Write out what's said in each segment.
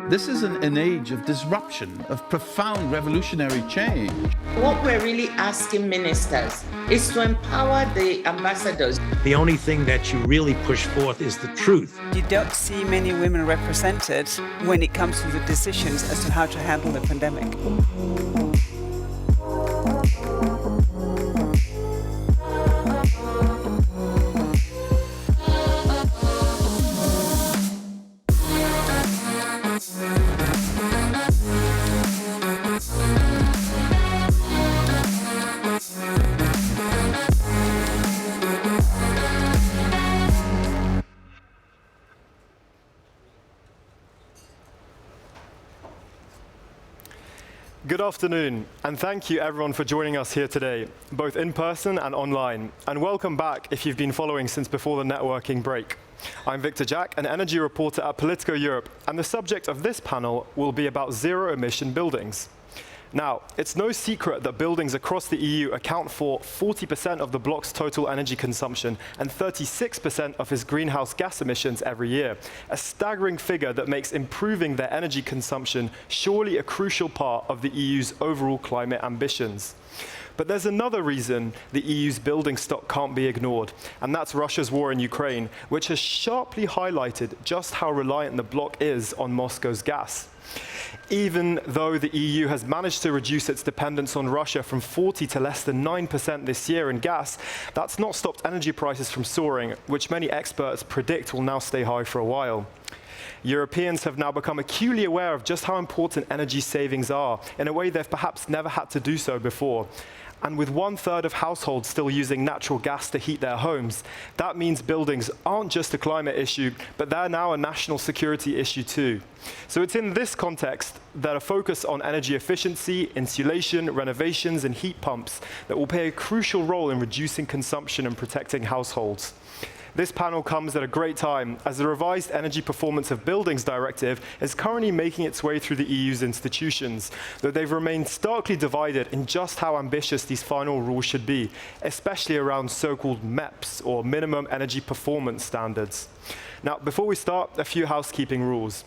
This is an age of disruption, of profound revolutionary change. What we're really asking ministers is to empower the ambassadors. The only thing that you really push forth is the truth. You don't see many women represented when it comes to the decisions as to how to handle the pandemic. Good afternoon, and thank you everyone for joining us here today, both in person and online. And welcome back if you've been following since before the networking break. I'm Victor Jack, an energy reporter at POLITICO Europe, and the subject of this panel will be about zero-emission buildings. Now, it's no secret that buildings across the EU account for 40% of the bloc's total energy consumption and 36% of its greenhouse gas emissions every year, a staggering figure that makes improving their energy consumption surely a crucial part of the EU's overall climate ambitions. But there's another reason the EU's building stock can't be ignored, and that's Russia's war in Ukraine, which has sharply highlighted just how reliant the bloc is on Moscow's gas. Even though the EU has managed to reduce its dependence on Russia from 40 to less than 9% this year in gas, that's not stopped energy prices from soaring, which many experts predict will now stay high for a while. Europeans have now become acutely aware of just how important energy savings are, in a way they've perhaps never had to do so before. And with 1/3 of households still using natural gas to heat their homes, that means buildings aren't just a climate issue, but they're now a national security issue too. So it's in this context that a focus on energy efficiency, insulation, renovations, and heat pumps that will play a crucial role in reducing consumption and protecting households. This panel comes at a great time, as the revised Energy Performance of Buildings Directive is currently making its way through the EU's institutions, though they've remained starkly divided in just how ambitious these final rules should be, especially around so-called MEPs, or Minimum Energy Performance Standards. Now, before we start, a few housekeeping rules.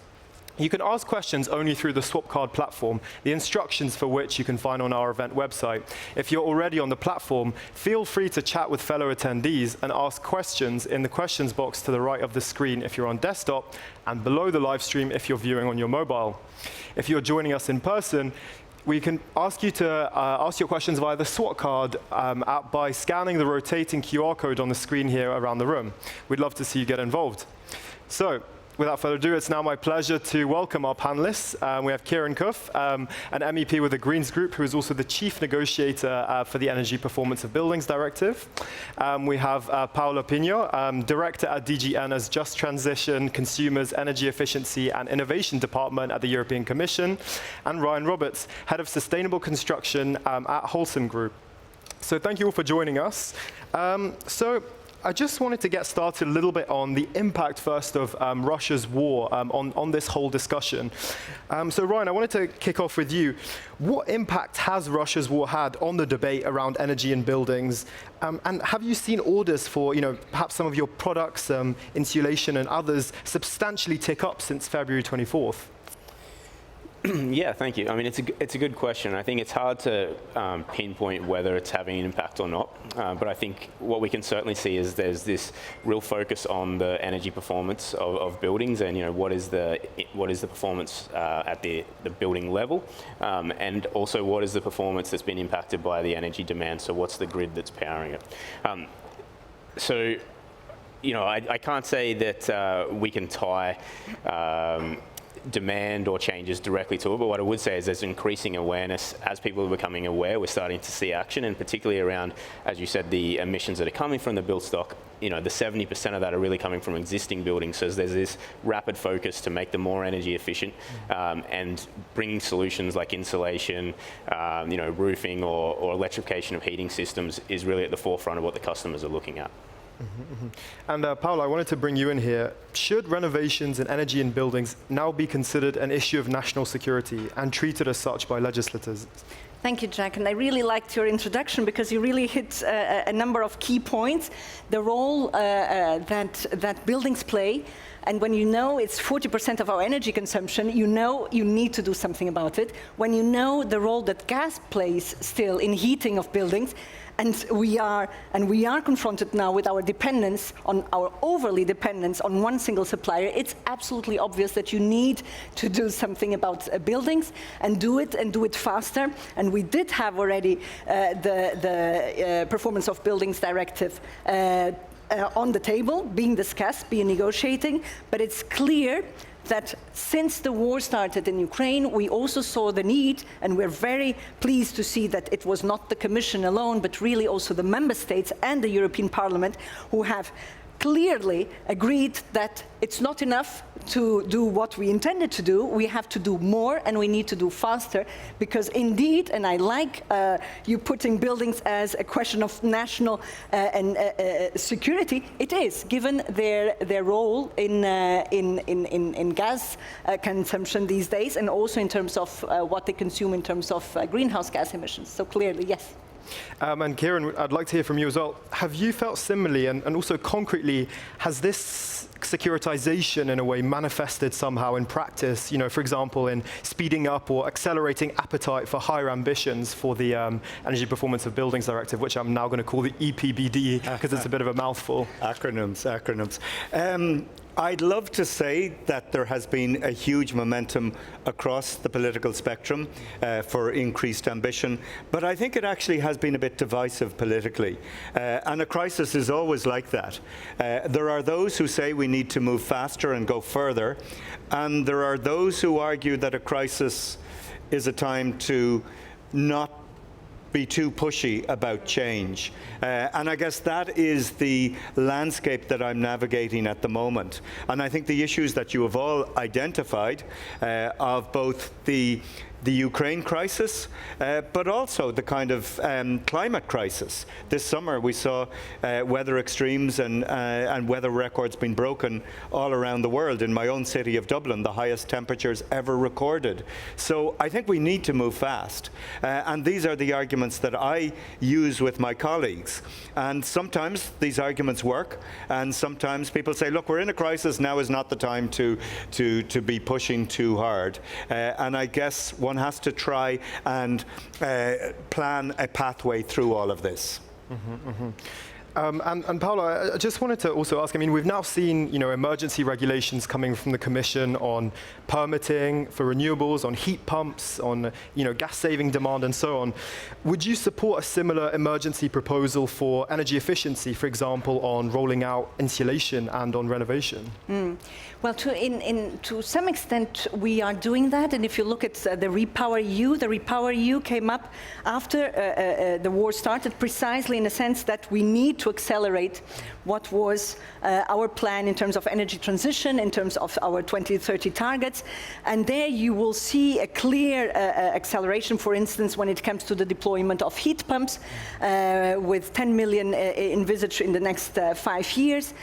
You can ask questions only through the Swapcard platform, the instructions for which you can find on our event website. If you're already on the platform, feel free to chat with fellow attendees and ask questions in the questions box to the right of the screen if you're on desktop, and below the live stream if you're viewing on your mobile. If you're joining us in person, we can ask you to ask your questions via the Swapcard app by scanning the rotating QR code on the screen here around the room. We'd love to see you get involved. So, without further ado, it's now my pleasure to welcome our panelists. We have Kieran Cuff, an MEP with the Greens Group, who is also the chief negotiator for the Energy Performance of Buildings Directive. We have Paola Pino, director at DG ENER's Just Transition, Consumers, Energy Efficiency and Innovation Department at the European Commission, and Ryan Roberts, head of Sustainable Construction at Holcim Group. So thank you all for joining us. I just wanted to get started a little bit on the impact first of Russia's war on this whole discussion. So Ryan, I wanted to kick off with you. What impact has Russia's war had on the debate around energy and buildings? And have you seen orders for, perhaps some of your products, insulation and others, substantially tick up since February 24th? Yeah, thank you. I mean, it's a good question. I think it's hard to pinpoint whether it's having an impact or not. But I think what we can certainly see is there's this real focus on the energy performance of buildings, and what is the performance at the building level, and also what is the performance that's been impacted by the energy demand. So what's the grid that's powering it? I can't say that we can tie demand or changes directly to it, but what I would say is there's increasing awareness. As people are becoming aware, we're starting to see action, and particularly around, as you said, the emissions that are coming from the built stock. The 70% of that are really coming from existing buildings, so there's this rapid focus to make them more energy efficient, and bringing solutions like insulation, roofing or electrification of heating systems is really at the forefront of what the customers are looking at. And Paola, I wanted to bring you in here. Should renovations and energy in buildings now be considered an issue of national security and treated as such by legislators? Thank you, Jack. And I really liked your introduction because you really hit a number of key points. The role that buildings play And when you know it's 40% of our energy consumption, you know you need to do something about it. When you know the role that gas plays still in heating of buildings, and we are confronted now with our dependence on our overly dependence on one single supplier, it's absolutely obvious that you need to do something about buildings and do it faster. And we did have already the Performance of Buildings Directive on the table, being discussed, being negotiating, but it's clear that since the war started in Ukraine, we also saw the need, and we're very pleased to see that it was not the Commission alone, but really also the Member States and the European Parliament who have clearly agreed that it's not enough to do what we intended to do. We have to do more, and we need to do faster, because indeed, and I like you putting buildings as a question of national and security. It is, given their role in gas consumption these days, and also in terms of what they consume in terms of greenhouse gas emissions. So clearly, yes. And Kieran, I'd like to hear from you as well. Have you felt similarly, and also concretely, has this securitization in a way manifested somehow in practice, you know, for example, in speeding up or accelerating appetite for higher ambitions for the Energy Performance of Buildings Directive, which I'm now going to call the EPBD because it's a bit of a mouthful. Acronyms. I'd love to say that there has been a huge momentum across the political spectrum for increased ambition, but I think it actually has been a bit divisive politically. And a crisis is always like that. There are those who say we need to move faster and go further, and there are those who argue that a crisis is a time to not be too pushy about change. And I guess that is the landscape that I'm navigating at the moment. And I think the issues that you have all identified of both the Ukraine crisis, but also the kind of climate crisis. This summer we saw weather extremes and weather records being broken all around the world. In my own city of Dublin, the highest temperatures ever recorded. So I think we need to move fast. And these are the arguments that I use with my colleagues. And sometimes these arguments work, and sometimes people say, look, we're in a crisis, now is not the time to be pushing too hard. And I guess one has to try and plan a pathway through all of this. And Paula, I just wanted to also ask, I mean, we've now seen, you know, emergency regulations coming from the Commission on permitting for renewables, on heat pumps, on, you know, gas-saving demand and so on. Would you support a similar emergency proposal for energy efficiency, for example, on rolling out insulation and on renovation? Well, to some extent, we are doing that. And if you look at the REPowerEU came up after the war started, precisely in the sense that we need to accelerate what was our plan in terms of energy transition, in terms of our 2030 targets. And there you will see a clear acceleration, for instance, when it comes to the deployment of heat pumps, with 10 million envisaged in the next 5 years,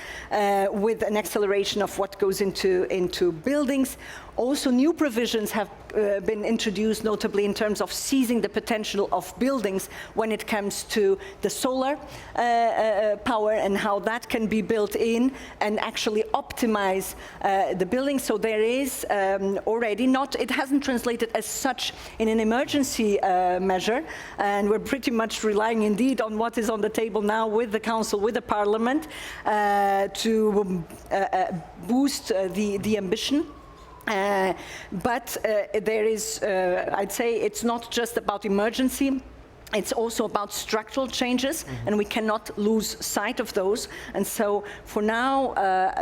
with an acceleration of what goes into buildings. Also, new provisions have been introduced, notably in terms of seizing the potential of buildings when it comes to the solar power and how that can be built in and actually optimize the building. So there is already it hasn't translated as such in an emergency measure, and we're pretty much relying indeed on what is on the table now with the Council, with the Parliament, to boost the ambition. But there is, I'd say, it's not just about emergency. It's also about structural changes, and we cannot lose sight of those. And so for now,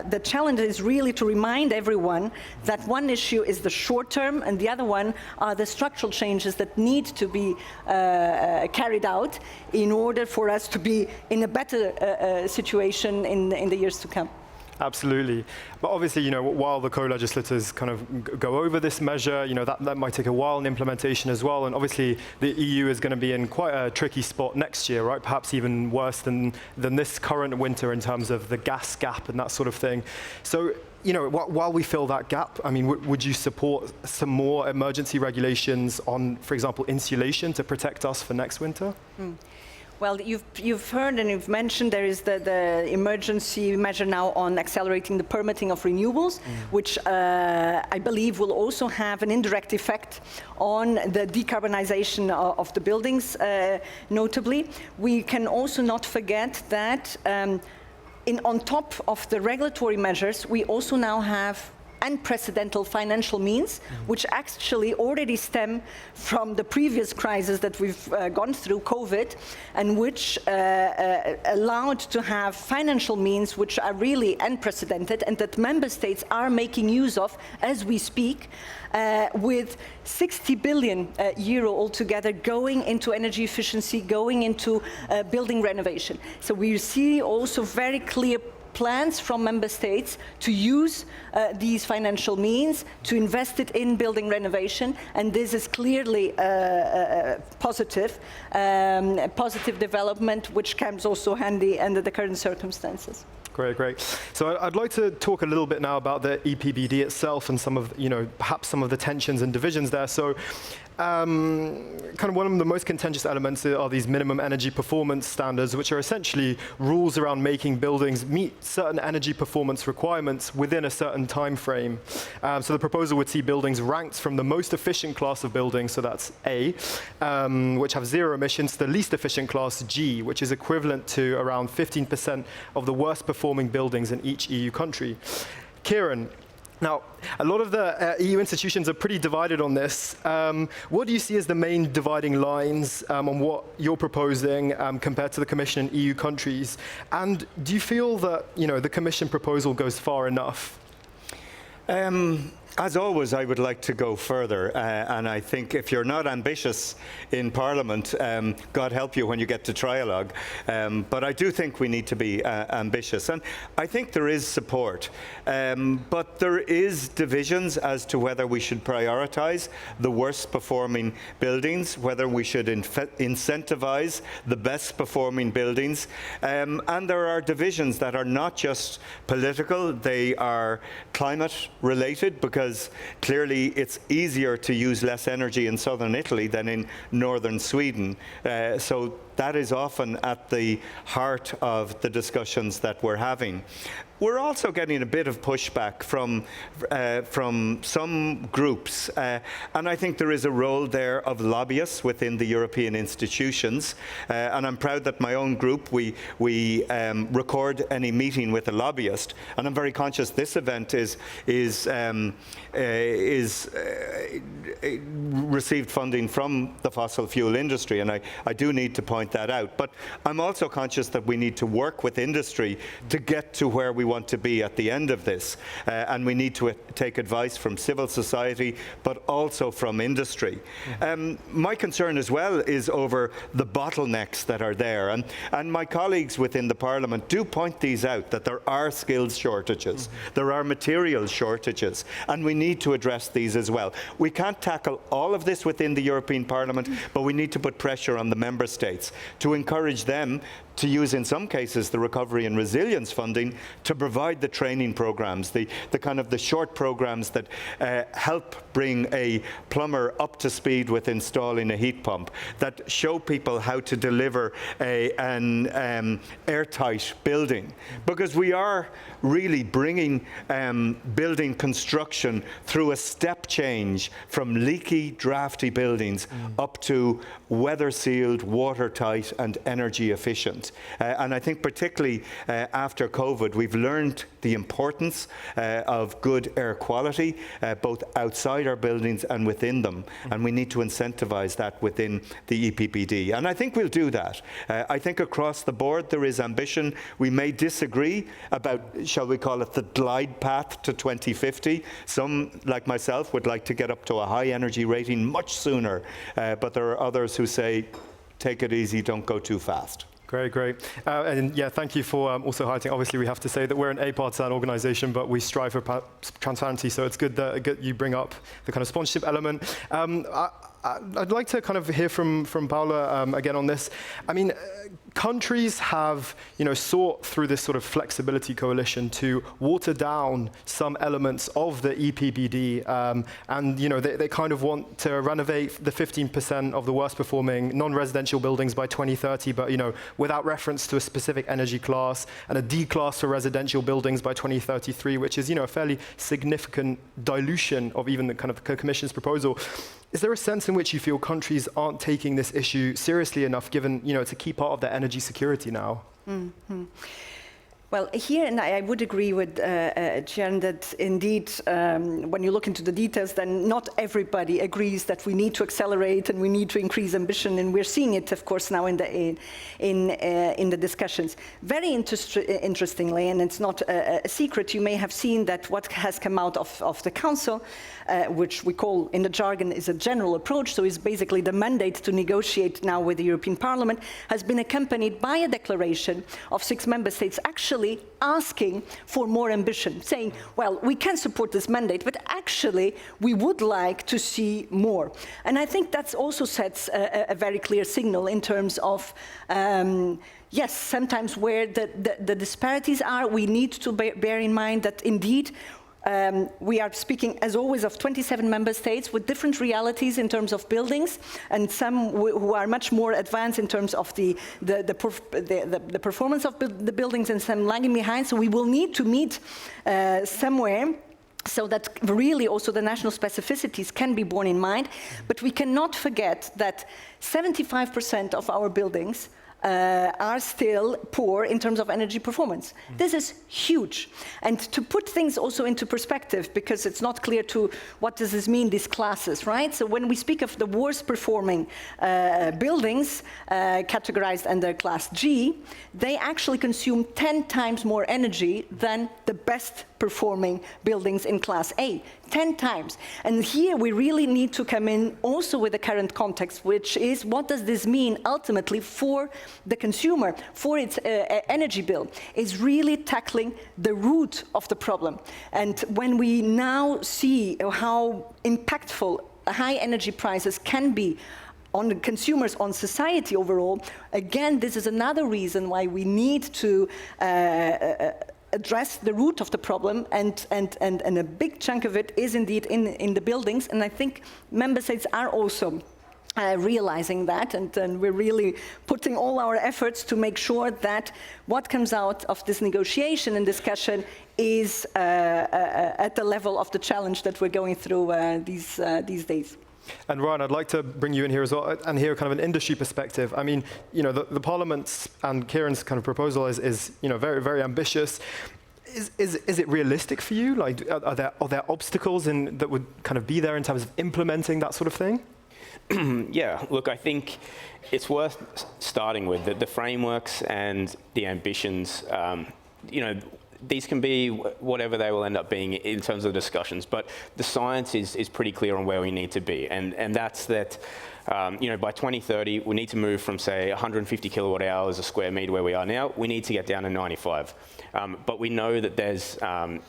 the challenge is really to remind everyone that one issue is the short term, and the other one are the structural changes that need to be carried out in order for us to be in a better situation in the years to come. Absolutely. But obviously, you know, while the co-legislators kind of go over this measure, you know, that might take a while in implementation as well. And obviously, the EU is going to be in quite a tricky spot next year, right? Perhaps even worse than this current winter in terms of the gas gap and that sort of thing. So, you know, while we fill that gap, I mean, would you support some more emergency regulations on, for example, insulation to protect us for next winter? Well, you've heard and you've mentioned there is the emergency measure now on accelerating the permitting of renewables, which I believe will also have an indirect effect on the decarbonization of the buildings, notably. We can also not forget that on top of the regulatory measures, we also now have unprecedented financial means, which actually already stem from the previous crisis that we've gone through, COVID, and which allowed to have financial means which are really unprecedented and that member states are making use of as we speak, with 60 billion euro altogether going into energy efficiency, going into building renovation. So we see also very clear plans from member states to use these financial means to invest it in building renovation, and this is clearly a positive development, which comes also handy under the current circumstances. Great, great. So I'd like to talk a little bit now about the EPBD itself and some of, perhaps some of the tensions and divisions there. So kind of one of the most contentious elements are these minimum energy performance standards, which are essentially rules around making buildings meet certain energy performance requirements within a certain time frame. So the proposal would see buildings ranked from the most efficient class of buildings, so that's A, which have zero emissions, to the least efficient class, G, which is equivalent to around 15% of the worst performing buildings in each EU country. Kieran, now, a lot of the EU institutions are pretty divided on this. What do you see as the main dividing lines on what you're proposing compared to the Commission and EU countries? And do you feel that the Commission proposal goes far enough? As always, I would like to go further, and I think if you're not ambitious in Parliament, God help you when you get to trialogue. But I do think we need to be ambitious, and I think there is support. But there is divisions as to whether we should prioritise the worst performing buildings, whether we should incentivise the best performing buildings. And there are divisions that are not just political, they are climate related, because clearly it's easier to use less energy in southern Italy than in northern Sweden. So that is often at the heart of the discussions that we're having. We're also getting a bit of pushback from some groups, and I think there is a role there of lobbyists within the European institutions. And I'm proud that my own group, we record any meeting with a lobbyist, and I'm very conscious this event is received funding from the fossil fuel industry, and I do need to point that out. But I'm also conscious that we need to work with industry to get to where we want to be at the end of this, and we need to take advice from civil society, but also from industry. My concern as well is over the bottlenecks that are there, and my colleagues within the Parliament do point these out, that there are skills shortages, there are material shortages, and we need to address these as well. We can't tackle all of this within the European Parliament, but we need to put pressure on the member states to encourage them to use, in some cases, the recovery and resilience funding to provide the training programs, the kind of the short programs that help bring a plumber up to speed with installing a heat pump, that show people how to deliver an airtight building. Because we are really bringing building construction through a step change from leaky, drafty buildings up to weather-sealed, watertight and energy efficient. And I think particularly after COVID, we've learned the importance of good air quality, both outside our buildings and within them. And we need to incentivize that within the EPBD. And I think we'll do that. I think across the board there is ambition. We may disagree about, shall we call it, the glide path to 2050. Some, like myself, would like to get up to a high energy rating much sooner. But there are others who say, take it easy, don't go too fast. Great, great. And yeah, thank you for also highlighting. Obviously, we have to say that we're an apartisan organisation, but we strive for transparency, so it's good that you bring up the kind of sponsorship element. I'd like to kind of hear from Paula again on this. I mean, countries have, sought through this sort of flexibility coalition to water down some elements of the EPBD, and they kind of want to renovate the 15% of the worst performing non-residential buildings by 2030, but without reference to a specific energy class, and a D class for residential buildings by 2033, which is a fairly significant dilution of even the kind of Commission's proposal. Is there a sense in which you feel countries aren't taking this issue seriously enough, given it's a key part of their energy security now? Mm-hmm. Well, here, and I would agree with Jen that indeed, when you look into the details, then not everybody agrees that we need to accelerate and we need to increase ambition, and we're seeing it, of course, now in the discussions. Very interestingly, and it's not a secret, you may have seen that what has come out of the Council, which we call in the jargon is a general approach, so it's basically the mandate to negotiate now with the European Parliament, has been accompanied by a declaration of 6 member states actually asking for more ambition, saying, well, we can support this mandate, but actually we would like to see more. And I think that also sets a very clear signal in terms of, yes, sometimes where the disparities are, we need to bear in mind that indeed we are speaking, as always, of 27 member states with different realities in terms of buildings, and some who are much more advanced in terms of the performance of the buildings, and some lagging behind. So we will need to meet somewhere, so that really also the national specificities can be borne in mind. But we cannot forget that 75% of our buildings are still poor in terms of energy performance. This is huge. And to put things also into perspective, because it's not clear to what does this mean, these classes, right? So when we speak of the worst performing buildings categorized under class G, they actually consume 10 times more energy than the best performing buildings in class A, 10 times. And here we really need to come in also with the current context, which is what does this mean ultimately for the consumer, for its energy bill, is really tackling the root of the problem. And when we now see how impactful high energy prices can be on the consumers, on society overall, again, this is another reason why we need to address the root of the problem, and a big chunk of it is indeed in the buildings, and I think member states are also realizing that, and we're really putting all our efforts to make sure that what comes out of this negotiation and discussion is at the level of the challenge that we're going through these days. And Ryan, I'd like to bring you in here as well and hear kind of an industry perspective. I mean, the Parliament's and Kieran's kind of proposal is very, very ambitious. Is it realistic for you? Like, are there obstacles that would kind of be there in terms of implementing that sort of thing? Yeah, look, I think it's worth starting with the frameworks and the ambitions. These can be whatever they will end up being in terms of discussions, but the science is pretty clear on where we need to be, and that's that. By 2030, we need to move from, say, 150 kilowatt hours a square metre where we are now. We need to get down to 95. But we know that there's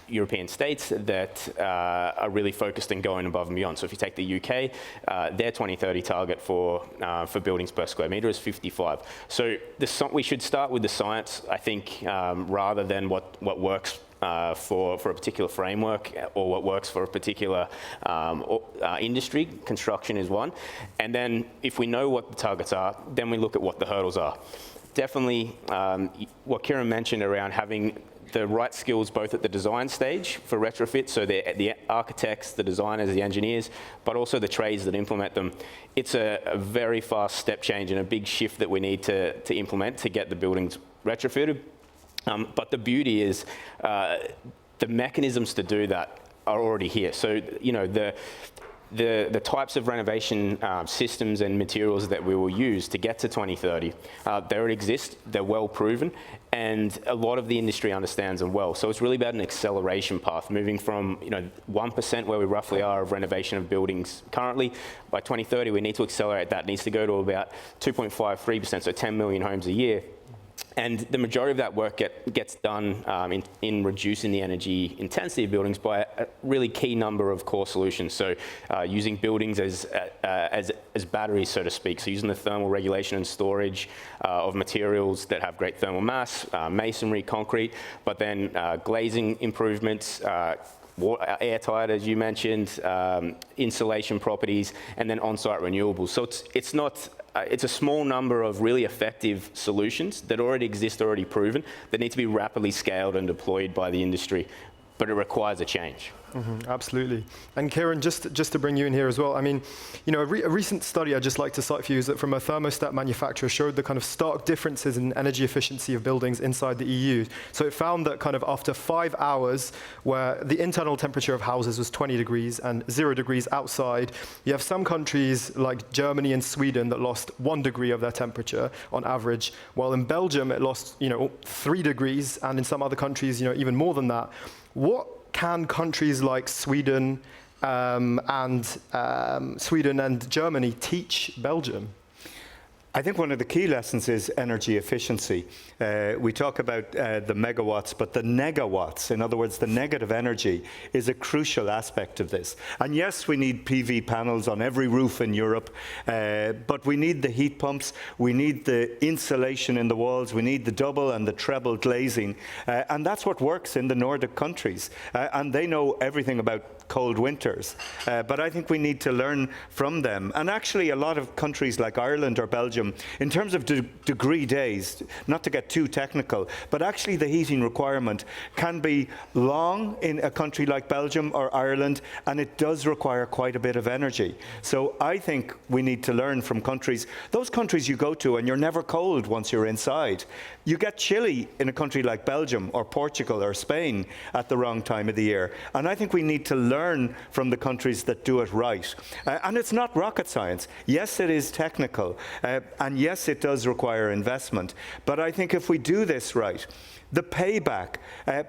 European states that are really focused on going above and beyond. So if you take the UK, their 2030 target for buildings per square metre is 55. So we should start with the science, I think, rather than what works for a particular framework or what works for a particular industry. Construction is one. And then if we know what the targets are, then we look at what the hurdles are. Definitely what Kieran mentioned around having the right skills both at the design stage for retrofit, so the architects, the designers, the engineers, but also the trades that implement them. It's a very fast step change and a big shift that we need to implement to get the buildings retrofitted. But the beauty is the mechanisms to do that are already here. So, the types of renovation systems and materials that we will use to get to 2030, they already exist, they're well proven, and a lot of the industry understands them well. So it's really about an acceleration path, moving from 1% where we roughly are of renovation of buildings currently. By 2030, we need to accelerate that. It needs to go to about 2.53%, so 10 million homes a year. And the majority of that work gets done in reducing the energy intensity of buildings by a really key number of core solutions. So using buildings as batteries, so to speak. So using the thermal regulation and storage of materials that have great thermal mass, masonry, concrete, but then glazing improvements, airtight, as you mentioned, insulation properties, and then on-site renewables. So it's not. It's a small number of really effective solutions that already exist, already proven, that need to be rapidly scaled and deployed by the industry, but it requires a change. Absolutely. And Kieran, just to bring you in here as well, I mean, you know, a recent study I'd just like to cite for you is that from a thermostat manufacturer showed the kind of stark differences in energy efficiency of buildings inside the EU. So it found that kind of after 5 hours, where the internal temperature of houses was 20 degrees and 0 degrees outside, you have some countries like Germany and Sweden that lost 1 degree of their temperature on average, while in Belgium it lost, you know, 3 degrees, and in some other countries, you know, even more than that. What can countries like Sweden and Germany teach Belgium? I think one of the key lessons is energy efficiency. We talk about the megawatts, but the negawatts, in other words, the negative energy, is a crucial aspect of this. And yes, we need PV panels on every roof in Europe, but we need the heat pumps, we need the insulation in the walls, we need the double and the treble glazing, and that's what works in the Nordic countries. And they know everything about cold winters, but I think we need to learn from them. And actually, a lot of countries like Ireland or Belgium, in terms of degree days, not to get too technical, but actually the heating requirement can be long in a country like Belgium or Ireland, and it does require quite a bit of energy. So I think we need to learn from countries, those countries you go to and you're never cold once you're inside. You get chilly in a country like Belgium or Portugal or Spain at the wrong time of the year. And I think we need to learn from the countries that do it right. And it's not rocket science. Yes, it is technical. And yes, it does require investment. But I think if we do this right, the payback,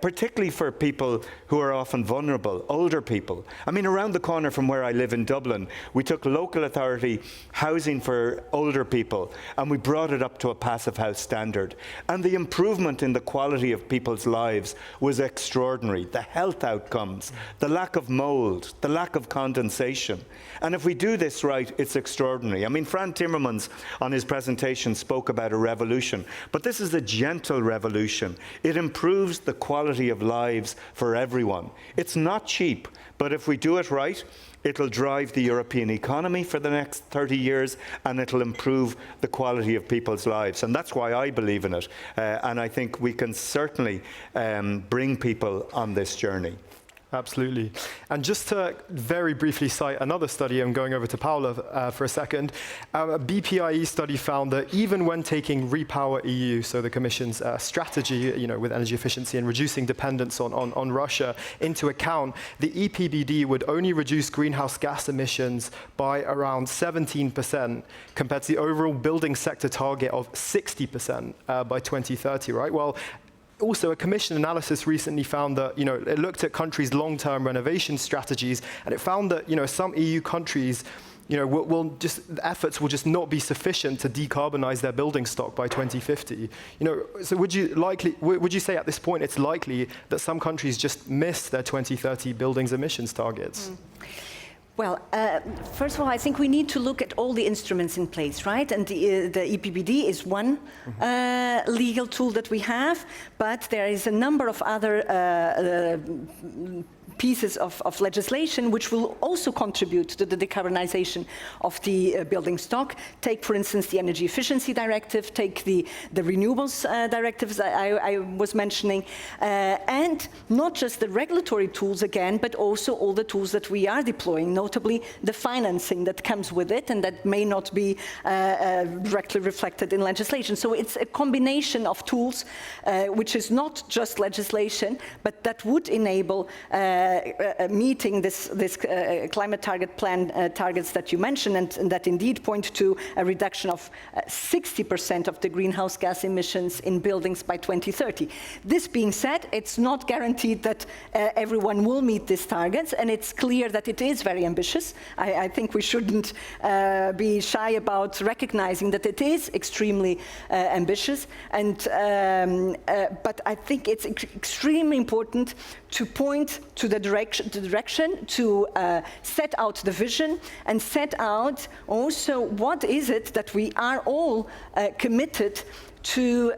particularly for people who are often vulnerable, older people. I mean, around the corner from where I live in Dublin, we took local authority housing for older people, and we brought it up to a passive house standard. And the improvement in the quality of people's lives was extraordinary. The health outcomes, the lack of mold, the lack of condensation. And if we do this right, it's extraordinary. I mean, Fran Timmermans on his presentation spoke about a revolution, but this is a gentle revolution. It improves the quality of lives for everyone. It's not cheap, but if we do it right, it'll drive the European economy for the next 30 years, and it'll improve the quality of people's lives. And that's why I believe in it. And I think we can certainly bring people on this journey. Absolutely. And just to very briefly cite another study, I'm going over to Paula for a second. A BPIE study found that even when taking Repower EU, so the Commission's strategy, you know, with energy efficiency and reducing dependence on Russia, into account, the EPBD would only reduce greenhouse gas emissions by around 17% compared to the overall building sector target of 60% by 2030, right? Well, also, a Commission analysis recently found that, you know, it looked at countries' long-term renovation strategies, and it found that, you know, some EU countries, you know, efforts will just not be sufficient to decarbonize their building stock by 2050. You know, so would you say at this point it's likely that some countries just missed their 2030 buildings emissions targets? Well, first of all, I think we need to look at all the instruments in place, right? And the EPBD is one legal tool that we have, but there is a number of other pieces of legislation which will also contribute to the decarbonization of the building stock. Take, for instance, the Energy Efficiency Directive, take the renewables directives I was mentioning, and not just the regulatory tools again, but also all the tools that we are deploying, notably the financing that comes with it and that may not be directly reflected in legislation. So it's a combination of tools which is not just legislation, but that would enable meeting this climate target plan targets that you mentioned, and that indeed point to a reduction of 60% of the greenhouse gas emissions in buildings by 2030. This being said, it's not guaranteed that everyone will meet these targets, and it's clear that it is very ambitious. I think we shouldn't be shy about recognizing that it is extremely ambitious, and but I think it's extremely important to point to the direction, to set out the vision, and set out also what is it that we are all committed to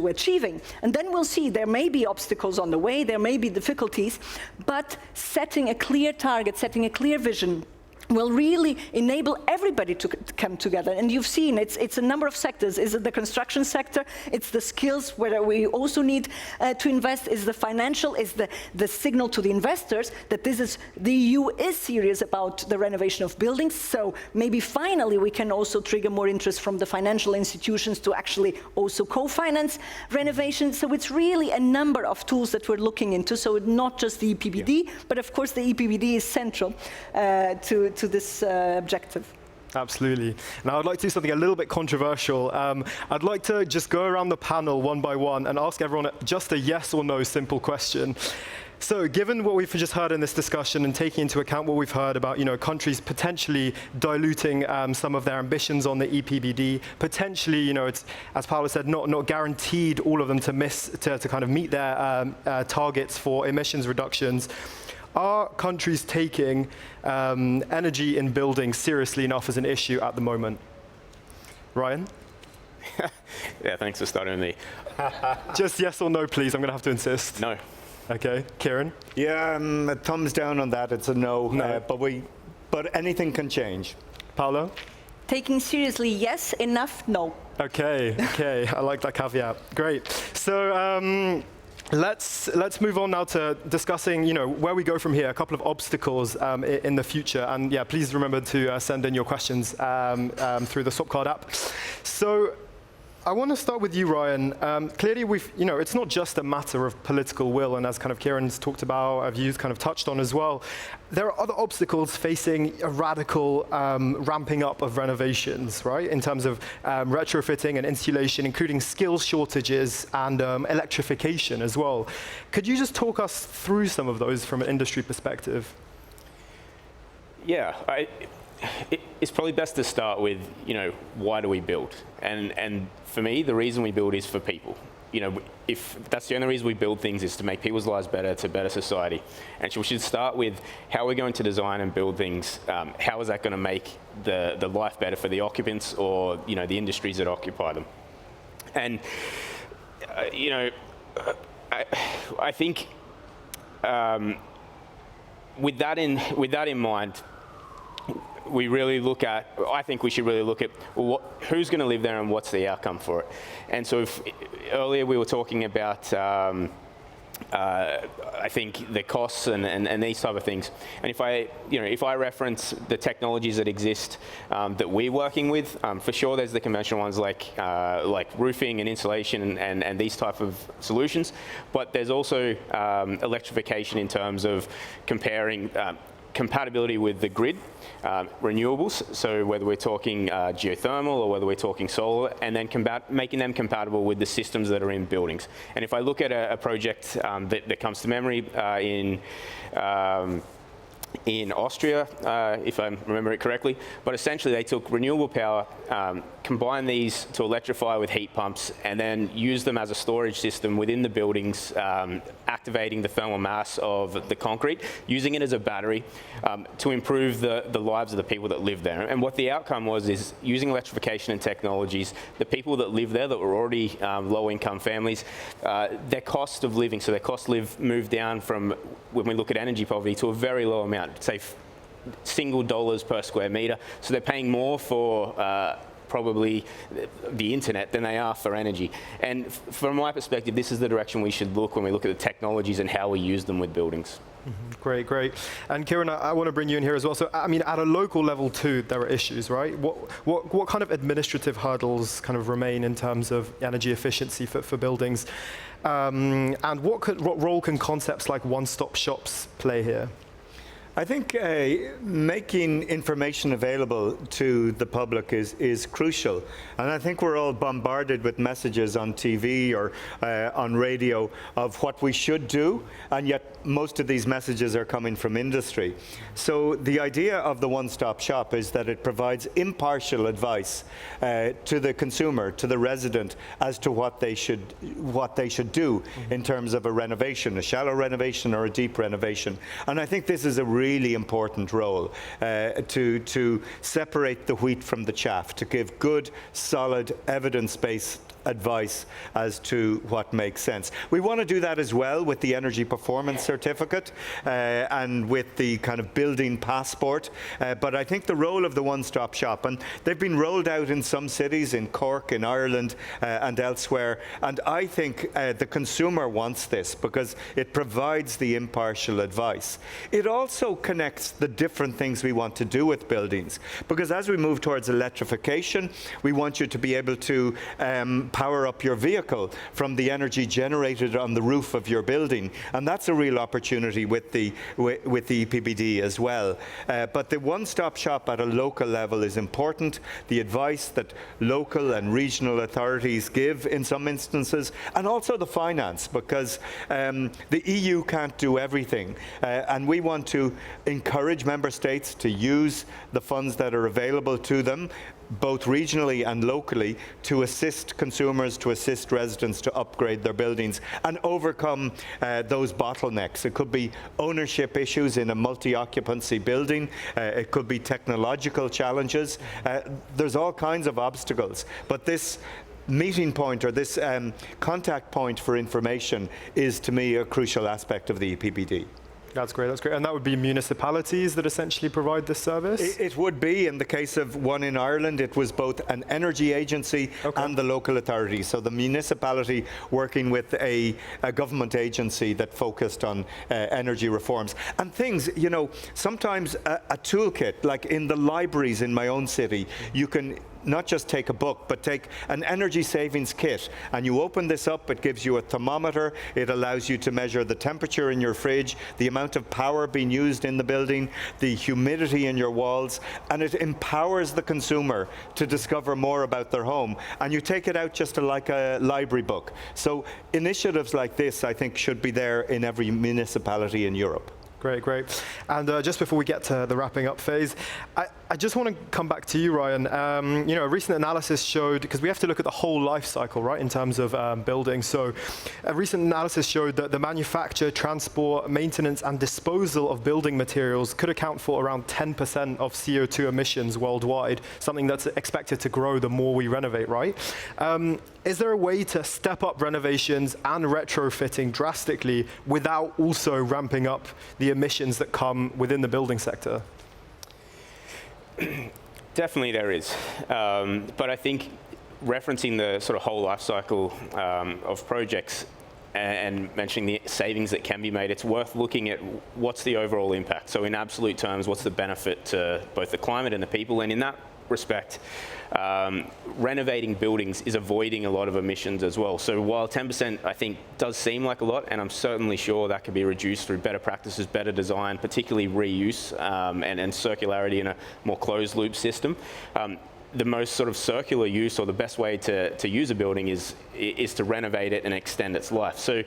achieving. And then we'll see there may be obstacles on the way, there may be difficulties, but setting a clear target, setting a clear vision will really enable everybody to come together. And you've seen it's a number of sectors. Is it the construction sector? It's the skills where we also need to invest. Is the financial? Is the signal to the investors that the EU is serious about the renovation of buildings? So maybe finally we can also trigger more interest from the financial institutions to actually also co-finance renovation. So it's really a number of tools that we're looking into. So not just the EPBD, but of course the EPBD is central to this objective. Absolutely. Now I'd like to do something a little bit controversial. I'd like to just go around the panel one by one and ask everyone just a yes or no simple question. So given what we've just heard in this discussion and taking into account what we've heard about countries potentially diluting some of their ambitions on the EPBD, potentially, it's, as Paolo said, not guaranteed all of them to kind of meet their targets for emissions reductions. Are countries taking energy in buildings seriously enough as an issue at the moment? Ryan? Yeah, thanks for starting with me. Just yes or no, please. I'm going to have to insist. No. Okay. Kieran? Yeah, a thumbs down on that. It's a no. But anything can change. Paolo? Taking seriously, yes. Enough, no. Okay. I like that caveat. Great. So let's move on now to discussing, where we go from here. A couple of obstacles in the future, and yeah, please remember to send in your questions through the Swapcard app. So I want to start with you, Ryan. Clearly, it's not just a matter of political will, and as kind of Kieran's talked about, you've kind of touched on as well. There are other obstacles facing a radical ramping up of renovations, right? In terms of retrofitting and insulation, including skills shortages and electrification as well. Could you just talk us through some of those from an industry perspective? Yeah, it's probably best to start with, why do we build? And for me, the reason we build is for people. If that's the only reason we build things is to make people's lives better, to better society. And we should start with how we're going to design and build things. How is that going to make the life better for the occupants or, the industries that occupy them? And, I think with that in mind, I think we should really look at who's going to live there and what's the outcome for it. And so earlier we were talking about, I think, the costs and these type of things. And if I reference the technologies that exist that we're working with, for sure there's the conventional ones like roofing and insulation and these type of solutions. But there's also electrification in terms of comparing compatibility with the grid, renewables, so whether we're talking geothermal or whether we're talking solar, and then making them compatible with the systems that are in buildings. And if I look at a project that comes to memory in Austria, if I remember it correctly, but essentially they took renewable power, combined these to electrify with heat pumps, and then use them as a storage system within the buildings, activating the thermal mass of the concrete, using it as a battery to improve the lives of the people that live there. And what the outcome was is using electrification and technologies, the people that live there that were already low-income families, their cost of living, so their cost moved down from, when we look at energy poverty, to a very low amount, say single dollars per square meter. So they're paying more for probably the internet than they are for energy. And from my perspective, this is the direction we should look when we look at the technologies and how we use them with buildings. Great, great. And Kieran, I want to bring you in here as well. So, I mean, at a local level too, there are issues, right? What kind of administrative hurdles kind of remain in terms of energy efficiency for buildings? And what role can concepts like one-stop shops play here? I think making information available to the public is crucial. And I think we're all bombarded with messages on TV or on radio of what we should do, and yet most of these messages are coming from industry. So the idea of the one-stop shop is that it provides impartial advice to the consumer, to the resident, as to what they should do in terms of a renovation, a shallow renovation or a deep renovation. And I think this is a really important role to separate the wheat from the chaff, to give good, solid, evidence-based advice as to what makes sense. We want to do that as well with the energy performance certificate and with the kind of building passport. But I think the role of the one-stop shop, and they've been rolled out in some cities, in Cork, in Ireland, and elsewhere. And I think the consumer wants this because it provides the impartial advice. It also connects the different things we want to do with buildings, because as we move towards electrification, we want you to be able to power up your vehicle from the energy generated on the roof of your building, and that's a real opportunity with the EPBD as well. But the one-stop shop at a local level is important. The advice that local and regional authorities give in some instances, and also the finance, because the EU can't do everything, and we want to encourage member states to use the funds that are available to them, both regionally and locally, to assist consumers, to assist residents to upgrade their buildings and overcome those bottlenecks. It could be ownership issues in a multi-occupancy building. It could be technological challenges. There's all kinds of obstacles. But this meeting point, or this contact point for information, is to me a crucial aspect of the EPBD. That's great, that's great. And that would be municipalities that essentially provide this service? It would be. In the case of one in Ireland, it was both an energy agency and the local authority. So the municipality working with a government agency that focused on energy reforms. And things, you know, sometimes a toolkit, like in the libraries in my own city, you can not just take a book, but take an energy savings kit, and you open this up, it gives you a thermometer, it allows you to measure the temperature in your fridge, the amount of power being used in the building, the humidity in your walls, and it empowers the consumer to discover more about their home. And you take it out just like a library book. So initiatives like this, I think, should be there in every municipality in Europe. Great, great. And just before we get to the wrapping up phase, I just want to come back to you, Ryan. You know, a recent analysis showed, because we have to look at the whole life cycle, right, in terms of building. So a recent analysis showed that the manufacture, transport, maintenance, and disposal of building materials could account for around 10% of CO2 emissions worldwide, something that's expected to grow the more we renovate, right? Is there a way to step up renovations and retrofitting drastically without also ramping up the emissions that come within the building sector? Definitely there is. But I think referencing the sort of whole life cycle of projects and mentioning the savings that can be made, it's worth looking at what's the overall impact. So in absolute terms, what's the benefit to both the climate and the people? And in that respect, renovating buildings is avoiding a lot of emissions as well. So while 10% I think does seem like a lot, and I'm certainly sure that could be reduced through better practices, better design, particularly reuse and circularity in a more closed loop system. The most sort of circular use, or the best way to use a building is to renovate it and extend its life. So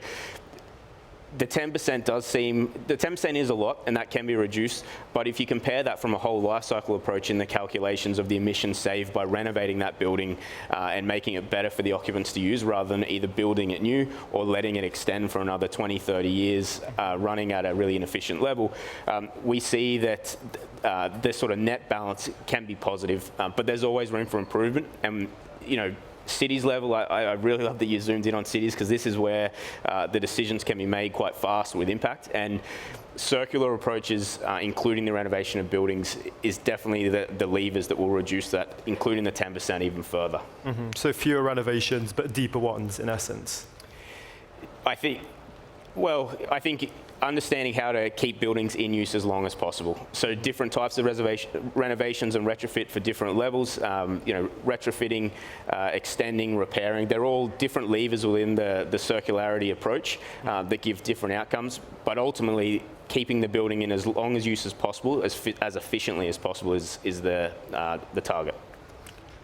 the 10% is a lot, and that can be reduced. But if you compare that from a whole life cycle approach in the calculations of the emissions saved by renovating that building and making it better for the occupants to use, rather than either building it new or letting it extend for another 20, 30 years, running at a really inefficient level, we see that this sort of net balance can be positive, but there's always room for improvement. And, you know, cities level, I really love that you zoomed in on cities, because this is where the decisions can be made quite fast with impact. And circular approaches, including the renovation of buildings, is definitely the levers that will reduce that, including the 10% even further. Mm-hmm. So fewer renovations, but deeper ones, in essence. I think understanding how to keep buildings in use as long as possible. So different types of renovations and retrofit for different levels, retrofitting, extending, repairing, they're all different levers within the circularity approach that give different outcomes, but ultimately keeping the building in as long as use as possible, as efficiently as possible is the target.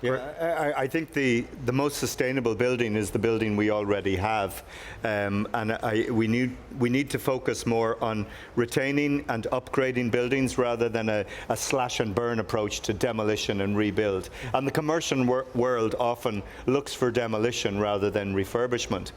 Yeah, I think the most sustainable building is the building we already have, we need to focus more on retaining and upgrading buildings rather than a slash and burn approach to demolition and rebuild. And the commercial world often looks for demolition rather than refurbishment.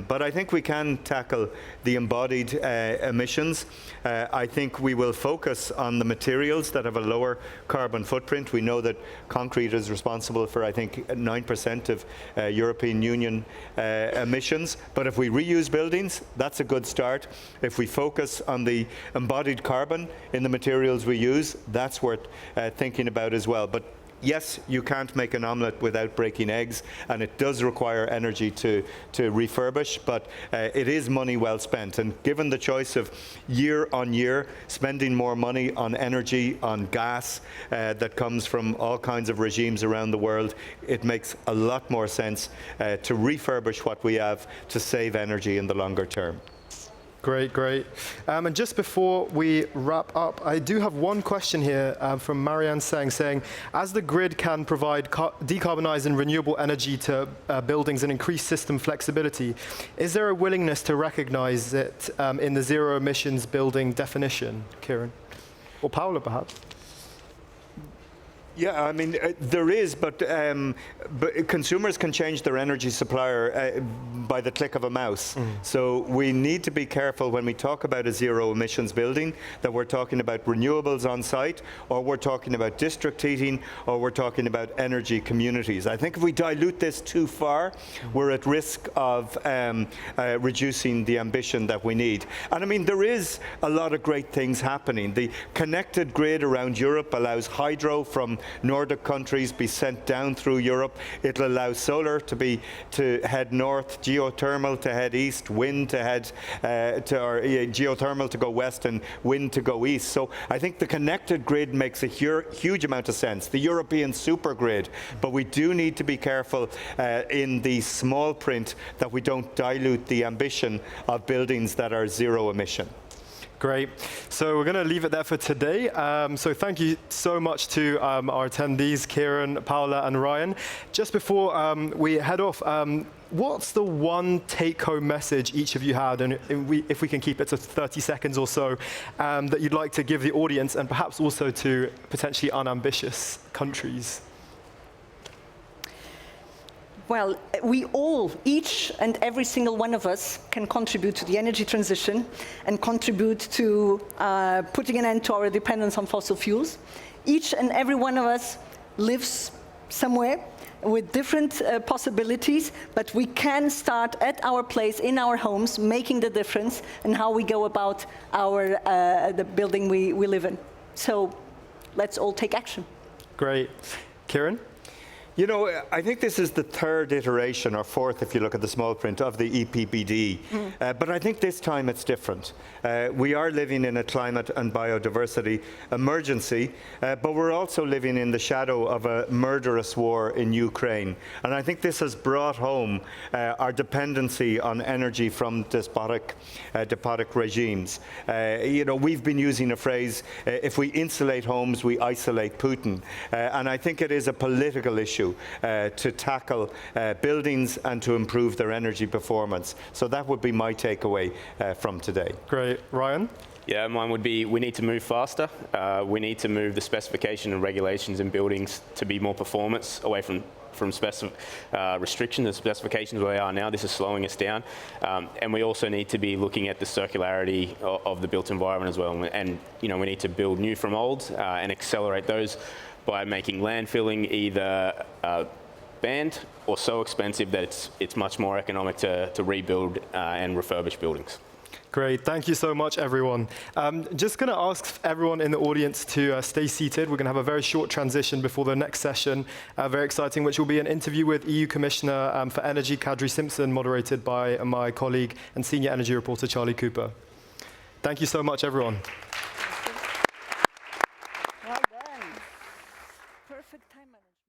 But I think we can tackle the embodied emissions. I think we will focus on the materials that have a lower carbon footprint. We know that concrete is responsible for, I think, 9% of European Union emissions. But if we reuse buildings, that's a good start. If we focus on the embodied carbon in the materials we use, that's worth thinking about as well. But yes, you can't make an omelette without breaking eggs, and it does require energy to refurbish, but it is money well spent. And given the choice of year on year spending more money on energy, on gas that comes from all kinds of regimes around the world, it makes a lot more sense to refurbish what we have to save energy in the longer term. Great. And just before we wrap up, I do have one question here from Marianne Seng saying, as the grid can provide decarbonized and renewable energy to buildings and increase system flexibility, is there a willingness to recognize it in the zero emissions building definition, Kieran? Or Paula, perhaps? Yeah, I mean, there is, but consumers can change their energy supplier by the click of a mouse. So we need to be careful when we talk about a zero emissions building that we're talking about renewables on site, or we're talking about district heating, or we're talking about energy communities. I think if we dilute this too far, we're at risk of reducing the ambition that we need. And I mean, there is a lot of great things happening. The connected grid around Europe allows hydro from Nordic countries be sent down through Europe. It'll allow solar to head north, geothermal to head east, wind to head geothermal to go west, and wind to go east. So I think the connected grid makes a huge amount of sense. The European super grid, but we do need to be careful in the small print that we don't dilute the ambition of buildings that are zero emission. Great. So we're going to leave it there for today. So thank you so much to our attendees, Kieran, Paula, and Ryan. Just before we head off, what's the one take-home message each of you had, and if we can keep it to 30 seconds or so, that you'd like to give the audience, and perhaps also to potentially unambitious countries? Well, we all, each and every single one of us, can contribute to the energy transition and contribute to putting an end to our dependence on fossil fuels. Each and every one of us lives somewhere with different possibilities, but we can start at our place, in our homes, making the difference in how we go about the building we live in. So let's all take action. Great. Kieran? You know, I think this is the third iteration, or fourth if you look at the small print, of the EPBD. But I think this time it's different. We are living in a climate and biodiversity emergency, but we're also living in the shadow of a murderous war in Ukraine. And I think this has brought home our dependency on energy from despotic regimes. We've been using a phrase, if we insulate homes, we isolate Putin. And I think it is a political issue to tackle buildings and to improve their energy performance. So that would be my takeaway from today. Great. Ryan? Yeah, mine would be we need to move faster. We need to move the specification and regulations in buildings to be more performance, away from restrictions and specifications where they are now. This is slowing us down. And we also need to be looking at the circularity of the built environment as well. And we need to build new from old and accelerate those by making landfilling either banned or so expensive that it's much more economic to rebuild and refurbish buildings. Great. Thank you so much, everyone. Just going to ask everyone in the audience to stay seated. We're going to have a very short transition before the next session, very exciting, which will be an interview with EU Commissioner for Energy, Kadri Simpson, moderated by my colleague and senior energy reporter, Charlie Cooper. Thank you so much, everyone. Well done. Perfect time management.